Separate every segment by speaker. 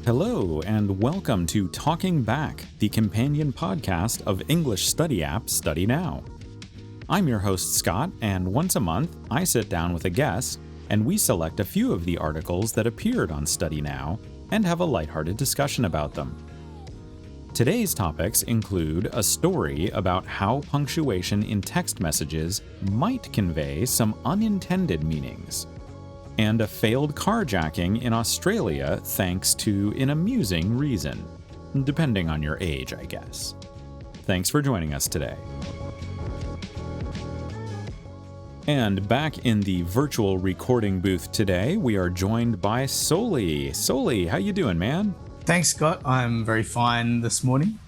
Speaker 1: Hello, and welcome to Talking Back, the companion podcast of English study app StudyNow. I'm your host, Scott, and once a month, I sit down with a guest, and we select a few of the articles that appeared on StudyNow and have a lighthearted discussion about them. Today's topics include a story about how punctuation in text messages might convey some unintended meanings, and a failed carjacking in Australia thanks to an amusing reason, depending on your age, I guess. Thanks for joining us today. And back in the virtual recording booth today, we are joined by Soli. Soli, how you doing, man?
Speaker 2: Thanks, Scott. I'm very fine this morning.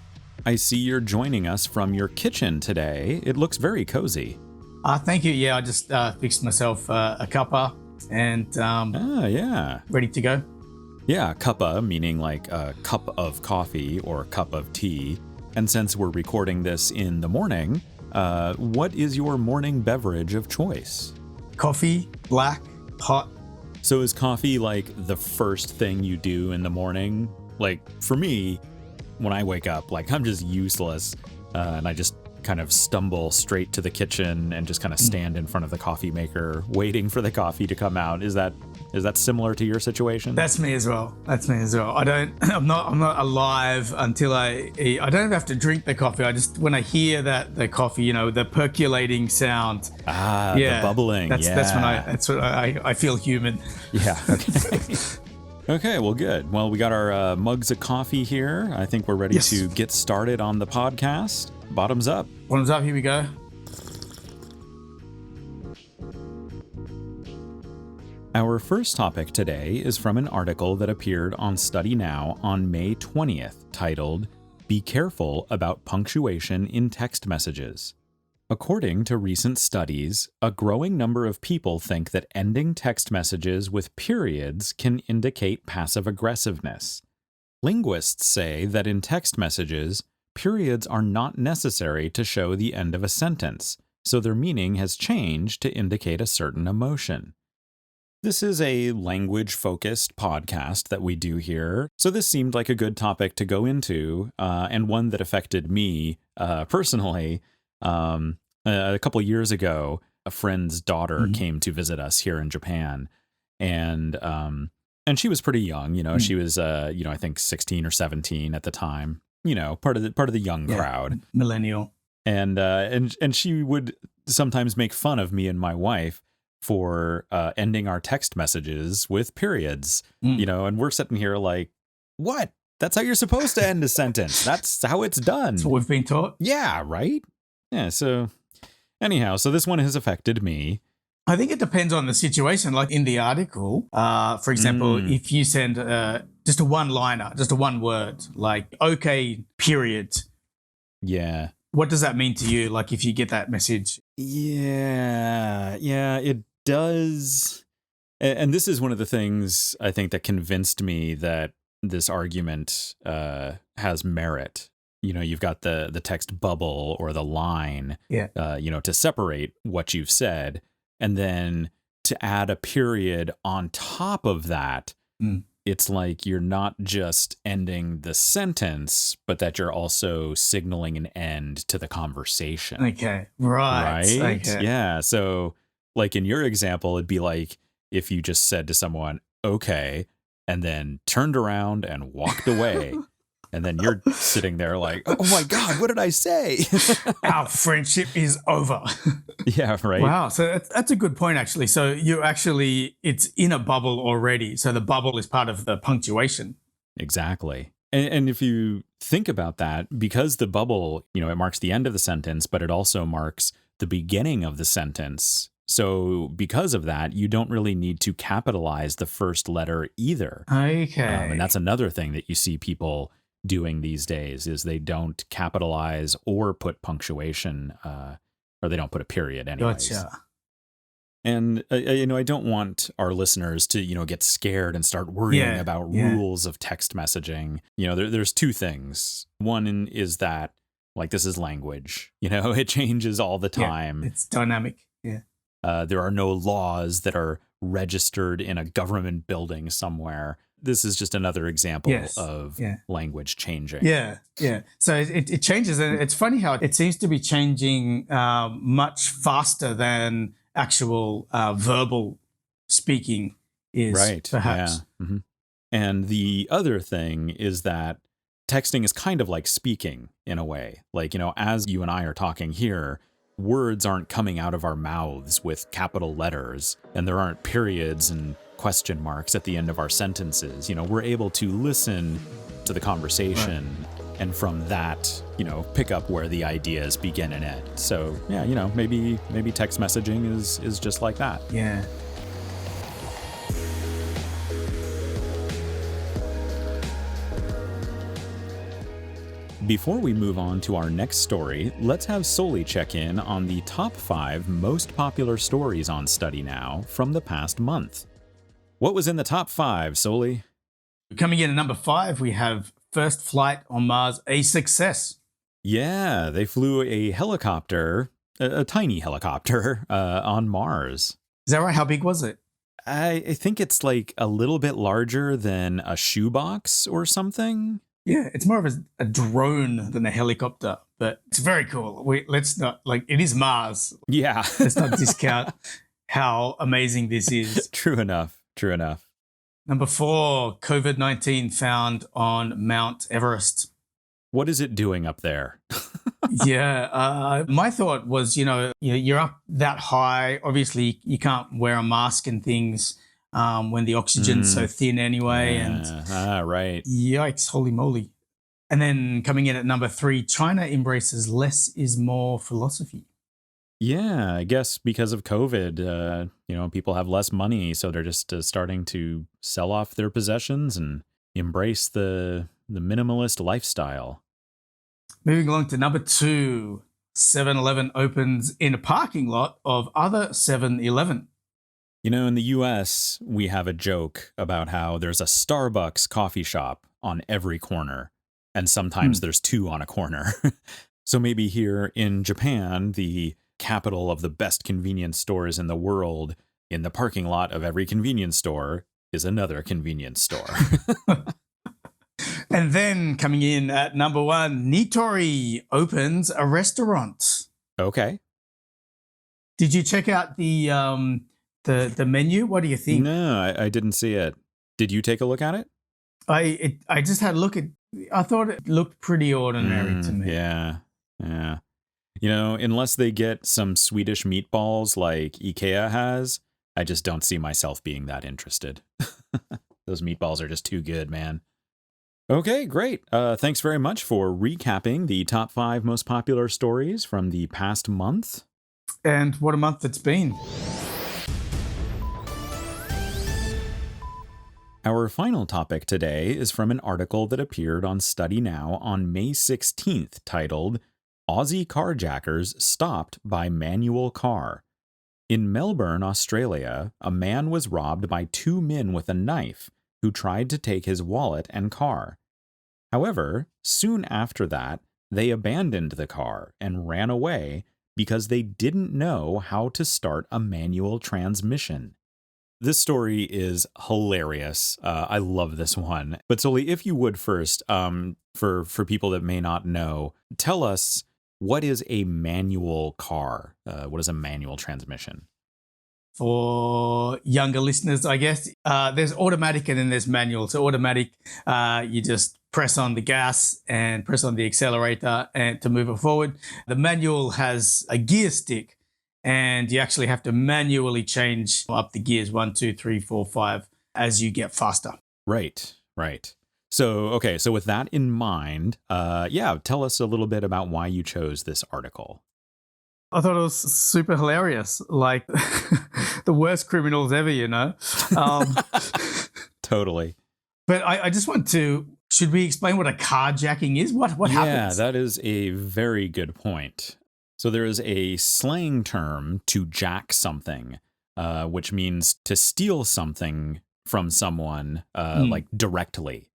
Speaker 1: I see you're joining us from your kitchen today. It looks very cozy.
Speaker 2: Thank you. Yeah, I just fixed myself a cuppa and ready to go.
Speaker 1: Yeah, cuppa meaning like a cup of coffee or cup of tea. And since we're recording this in the morning, what is your morning beverage of choice?
Speaker 2: Coffee, black, hot.
Speaker 1: So is coffee like the first thing you do in the morning? Like for me, when I wake up, like I'm just useless and I just kind of stumble straight to the kitchen and just kind of stand in front of the coffee maker waiting for the coffee to come out. Is that similar to your situation?
Speaker 2: That's me as well. I'm not alive until I eat. I don't have to drink the coffee. I just, when I hear the coffee, the percolating sound.
Speaker 1: The bubbling.
Speaker 2: That's when I feel human.
Speaker 1: Yeah. Okay. Okay, well, good. Well, we got our mugs of coffee here. I think we're ready to get started on the podcast. Bottoms up.
Speaker 2: Bottoms up, here we go.
Speaker 1: Our first topic today is from an article that appeared on StudyNow on May 20th, titled, "Be Careful About Punctuation in Text Messages." According to recent studies, a growing number of people think that ending text messages with periods can indicate passive aggressiveness. Linguists say that in text messages, periods are not necessary to show the end of a sentence, so their meaning has changed to indicate a certain emotion. This is a language-focused podcast that we do here, so this seemed like a good topic to go into, and one that affected me personally. A couple years ago, a friend's daughter came to visit us here in Japan, and she was pretty young. She was I think 16 or 17 at the time. Part of the young crowd,
Speaker 2: millennial,
Speaker 1: and she would sometimes make fun of me and my wife for ending our text messages with periods. And we're sitting here like, what? That's how you're supposed to end a sentence. That's how it's done.
Speaker 2: That's what we've been taught.
Speaker 1: Yeah, right? Yeah, so anyhow, so this one has affected me.
Speaker 2: I think it depends on the situation. Like in the article, for example, if you send just a one-liner, just a one word, like, okay, period.
Speaker 1: Yeah.
Speaker 2: What does that mean to you? Like if you get that message?
Speaker 1: Yeah, it does. And this is one of the things I think that convinced me that this argument has merit. You've got the text bubble or the line, to separate what you've said. And then to add a period on top of that, it's like you're not just ending the sentence, but that you're also signaling an end to the conversation.
Speaker 2: Okay, right? Okay.
Speaker 1: Yeah, so like in your example, it'd be like if you just said to someone, okay, and then turned around and walked away. And then you're sitting there like, oh my God, what did I say?
Speaker 2: Our friendship is over.
Speaker 1: Yeah, right.
Speaker 2: Wow. So that's a good point, actually. So it's in a bubble already. So the bubble is part of the punctuation.
Speaker 1: Exactly. And if you think about that, because the bubble, it marks the end of the sentence, but it also marks the beginning of the sentence. So because of that, you don't really need to capitalize the first letter either.
Speaker 2: Okay.
Speaker 1: And that's another thing that you see people doing these days is they don't capitalize or put punctuation, or they don't put a period anyways.
Speaker 2: Gotcha.
Speaker 1: And, I don't want our listeners to, get scared and start worrying about rules of text messaging. There's two things. One is that, like, this is language, it changes all the time.
Speaker 2: Yeah, it's dynamic. Yeah.
Speaker 1: There are no laws that are registered in a government building somewhere this is just another example
Speaker 2: Yes.
Speaker 1: of language changing.
Speaker 2: Yeah. So it changes, and it's funny how it seems to be changing much faster than actual verbal speaking is,
Speaker 1: Right.
Speaker 2: perhaps.
Speaker 1: Yeah. Mm-hmm. And the other thing is that texting is kind of like speaking in a way. Like, as you and I are talking here, words aren't coming out of our mouths with capital letters, and there aren't periods and question marks at the end of our sentences. We're able to listen to the conversation and from that, pick up where the ideas begin and end. So, yeah, maybe text messaging is just like that.
Speaker 2: Yeah.
Speaker 1: Before we move on to our next story, let's have Soli check in on the top 5 most popular stories on StudyNow from the past month. What was in the top 5, Soli?
Speaker 2: Coming in at number 5, we have first flight on Mars, a success.
Speaker 1: Yeah, they flew a helicopter, a tiny helicopter, on Mars.
Speaker 2: Is that right? How big was it?
Speaker 1: I think it's like a little bit larger than a shoebox or something.
Speaker 2: Yeah, it's more of a drone than a helicopter, but it's very cool. Let's not, it is Mars.
Speaker 1: Yeah.
Speaker 2: Let's not discount how amazing this is.
Speaker 1: True enough.
Speaker 2: Number 4, COVID-19 found on Mount Everest.
Speaker 1: What is it doing up there?
Speaker 2: Yeah, my thought was, you're up that high. Obviously, you can't wear a mask and things when the oxygen's so thin anyway. And
Speaker 1: right.
Speaker 2: Yikes, holy moly. And then coming in at number 3, China embraces less is more philosophy.
Speaker 1: Yeah, I guess because of COVID, people have less money, so they're just starting to sell off their possessions and embrace the minimalist lifestyle.
Speaker 2: Moving along to number 2, 7-Eleven opens in a parking lot of other 7-Eleven.
Speaker 1: In the US, we have a joke about how there's a Starbucks coffee shop on every corner, and sometimes there's 2 on a corner. So maybe here in Japan, the capital of the best convenience stores in the world, in the parking lot of every convenience store is another convenience store.
Speaker 2: And then coming in at number 1, Nitori opens a restaurant.
Speaker 1: Okay.
Speaker 2: Did you check out the menu? What do you think?
Speaker 1: No, I didn't see it. Did you take a look at it?
Speaker 2: I just had a look at. I thought it looked pretty ordinary to me.
Speaker 1: Yeah. Unless they get some Swedish meatballs like IKEA has, I just don't see myself being that interested. Those meatballs are just too good, man. Okay, great. Thanks very much for recapping the top 5 most popular stories from the past month.
Speaker 2: And what a month it's been.
Speaker 1: Our final topic today is from an article that appeared on StudyNow on May 16th titled, Aussie Carjackers Stopped by Manual Car. In Melbourne, Australia, a man was robbed by 2 men with a knife who tried to take his wallet and car. However, soon after that, they abandoned the car and ran away because they didn't know how to start a manual transmission. This story is hilarious. I love this one. But Soli, if you would first, for people that may not know, tell us, what is a manual car? What is a manual transmission?
Speaker 2: For younger listeners, I guess, there's automatic and then there's manual. So automatic, you just press on the gas and press on the accelerator and to move it forward. The manual has a gear stick, and you actually have to manually change up the gears 1, 2, 3, 4, 5 as you get faster.
Speaker 1: Right. So with that in mind, tell us a little bit about why you chose this article.
Speaker 2: I thought it was super hilarious, like the worst criminals ever,
Speaker 1: Totally.
Speaker 2: But I just want to, should we explain what a carjacking is? What happens?
Speaker 1: Yeah, that is a very good point. So there is a slang term to jack something, which means to steal something from someone, like directly,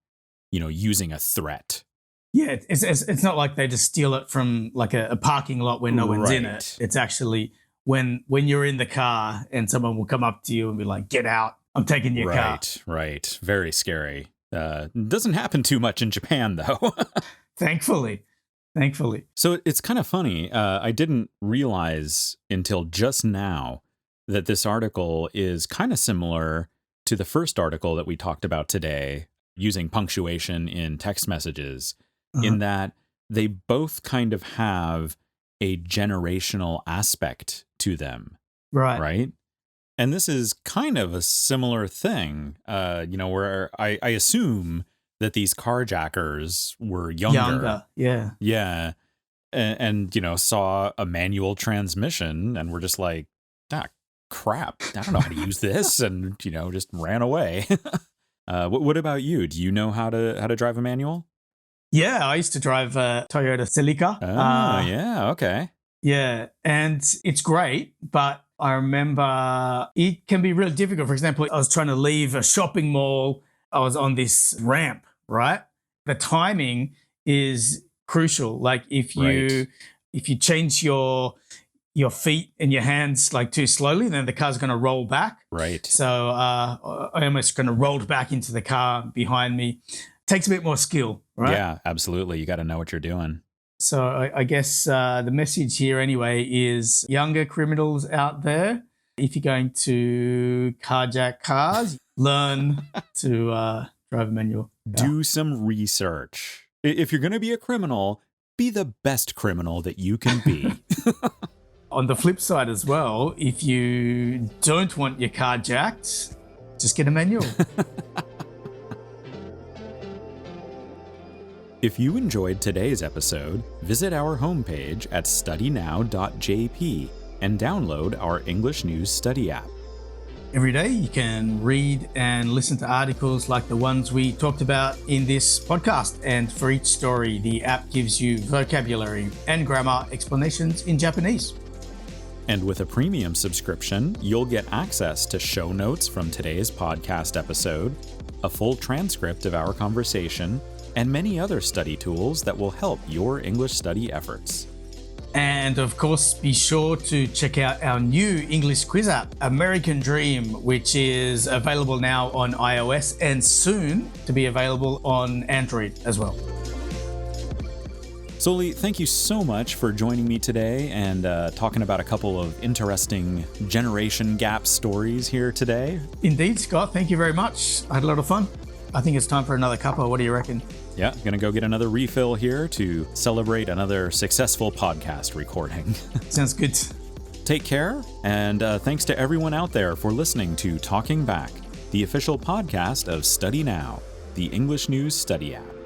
Speaker 1: using a threat.
Speaker 2: Yeah, it's not like they just steal it from like a parking lot where no one's in it. It's actually when you're in the car and someone will come up to you and be like, get out, I'm taking your car.
Speaker 1: Right. Very scary. Doesn't happen too much in Japan, though.
Speaker 2: Thankfully.
Speaker 1: So it's kind of funny. I didn't realize until just now that this article is kind of similar to the first article that we talked about today, using punctuation in text messages, in that they both kind of have a generational aspect to them. Right? And this is kind of a similar thing, where I assume that these carjackers were younger.
Speaker 2: Yeah.
Speaker 1: And saw a manual transmission and were just like, crap, I don't know how to use this, and, just ran away. What about you? Do you know how to drive a manual?
Speaker 2: Yeah, I used to drive a Toyota Celica.
Speaker 1: Yeah, okay.
Speaker 2: Yeah, and it's great, but I remember it can be really difficult. For example, I was trying to leave a shopping mall. I was on this ramp, right? The timing is crucial. Like if you change your feet and your hands like too slowly, then the car's going to roll back.
Speaker 1: Right.
Speaker 2: So I almost kind of rolled back into the car behind me. Takes a bit more skill, right?
Speaker 1: Yeah, absolutely. You got to know what you're doing.
Speaker 2: So I guess the message here anyway is younger criminals out there, if you're going to carjack cars, learn to drive a manual.
Speaker 1: Do some research. If you're going to be a criminal, be the best criminal that you can be.
Speaker 2: On the flip side as well, if you don't want your car jacked, just get a manual.
Speaker 1: If you enjoyed today's episode, visit our homepage at studynow.jp and download our English News Study app.
Speaker 2: Every day you can read and listen to articles like the ones we talked about in this podcast. And for each story, the app gives you vocabulary and grammar explanations in Japanese.
Speaker 1: And with a premium subscription, you'll get access to show notes from today's podcast episode, a full transcript of our conversation, and many other study tools that will help your English study efforts.
Speaker 2: And of course, be sure to check out our new English quiz app, American Dream, which is available now on iOS and soon to be available on Android as well.
Speaker 1: Soli, thank you so much for joining me today and talking about a couple of interesting generation gap stories here today.
Speaker 2: Indeed, Scott. Thank you very much. I had a lot of fun. I think it's time for another cuppa. What do you reckon?
Speaker 1: Yeah, gonna go get another refill here to celebrate another successful podcast recording.
Speaker 2: Sounds good.
Speaker 1: Take care, and thanks to everyone out there for listening to Talking Back, the official podcast of StudyNow, the English News Study app.